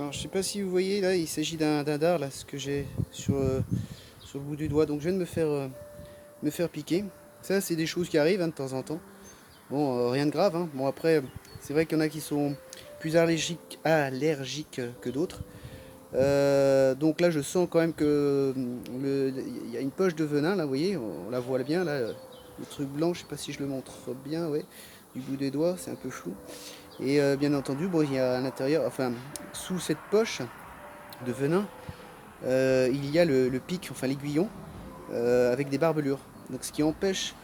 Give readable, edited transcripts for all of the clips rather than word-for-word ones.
Alors je sais pas si vous voyez là, il s'agit d'un dard là, ce que j'ai sur le bout du doigt. Donc je viens de me faire piquer. Ça c'est des choses qui arrivent hein, de temps en temps. Bon, rien de grave. Hein. Bon après, c'est vrai qu'il y en a qui sont plus allergiques que d'autres. Donc là je sens quand même que il y a une poche de venin là, vous voyez, on la voit bien là. Le truc blanc, je sais pas si je le montre bien, ouais. Du bout des doigts, c'est un peu flou. Et bien entendu, bon, il y a à l'intérieur, enfin, sous cette poche de venin, il y a le pic, enfin l'aiguillon, avec des barbelures. Donc ce qui empêche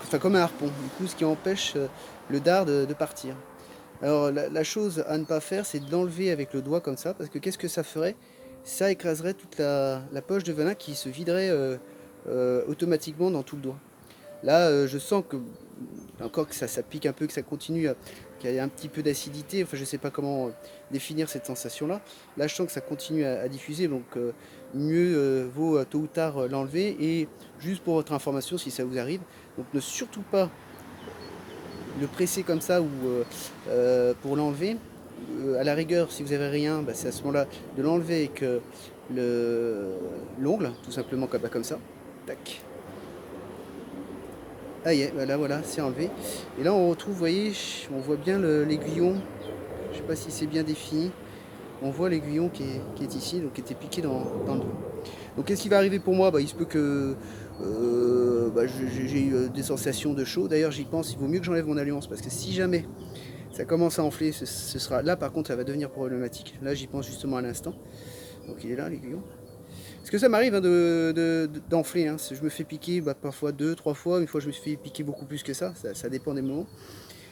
enfin comme un harpon, du coup ce qui empêche le dard de partir. Alors la chose à ne pas faire, c'est de l'enlever avec le doigt comme ça, parce que qu'est-ce que ça ferait? Ça écraserait toute la poche de venin qui se viderait automatiquement dans tout le doigt. Là, je sens que encore que ça pique un peu, que ça continue, qu'il y a un petit peu d'acidité. Enfin, je sais pas comment définir cette sensation-là. Là, je sens que ça continue à diffuser, donc mieux vaut tôt ou tard l'enlever. Et juste pour votre information, si ça vous arrive, donc ne surtout pas le presser comme ça ou pour l'enlever. À la rigueur, si vous avez rien, bah, c'est à ce moment-là de l'enlever avec l'ongle, tout simplement comme ça. Tac. Ah y est, voilà, c'est enlevé. Et là on retrouve, vous voyez, on voit bien l'aiguillon. Je sais pas si c'est bien défini. On voit l'aiguillon qui est ici, donc qui était piqué dans le doigt. Donc qu'est-ce qui va arriver pour moi? Bah, il se peut que j'ai eu des sensations de chaud. D'ailleurs j'y pense, il vaut mieux que j'enlève mon alliance parce que si jamais ça commence à enfler, ce sera là par contre ça va devenir problématique. Là j'y pense justement à l'instant. Donc il est là l'aiguillon. Parce que ça m'arrive hein, d'enfler. Hein. Je me fais piquer parfois deux, trois fois. Une fois, je me suis fait piquer beaucoup plus que ça dépend des moments.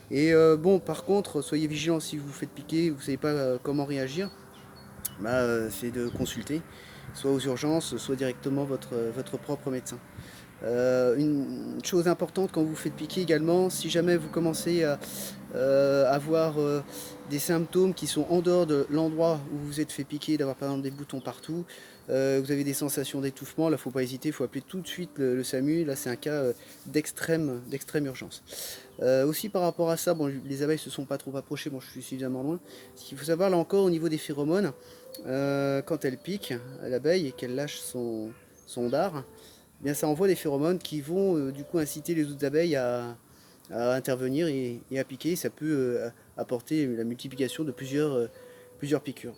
Et bon, par contre, soyez vigilants si vous vous faites piquer, vous ne savez pas comment réagir. C'est de consulter, soit aux urgences, soit directement votre propre médecin. Une chose importante quand vous vous faites piquer également, si jamais vous commencez à avoir des symptômes qui sont en dehors de l'endroit où vous vous êtes fait piquer, d'avoir par exemple des boutons partout, vous avez des sensations d'étouffement, là il ne faut pas hésiter, il faut appeler tout de suite le SAMU, là c'est un cas d'extrême urgence. Aussi par rapport à ça, bon, les abeilles se sont pas trop approchées, bon je suis suffisamment loin. Ce qu'il faut savoir là encore au niveau des phéromones, quand elle pique l'abeille et qu'elle lâche son dard, eh bien ça envoie des phéromones qui vont du coup inciter les autres abeilles à intervenir et à piquer. Ça peut apporter la multiplication de plusieurs piqûres.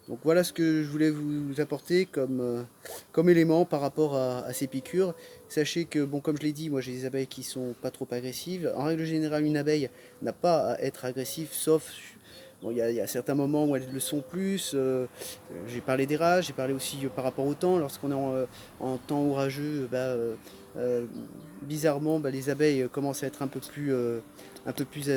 Donc voilà ce que je voulais vous apporter comme élément par rapport à ces piqûres. Sachez que, bon, comme je l'ai dit, moi j'ai des abeilles qui sont pas trop agressives. En règle générale, une abeille n'a pas à être agressive, sauf bon, y a certains moments où elles le sont plus. J'ai parlé des rages, j'ai parlé aussi par rapport au temps. Lorsqu'on est en temps orageux, bizarrement, les abeilles commencent à être un peu plus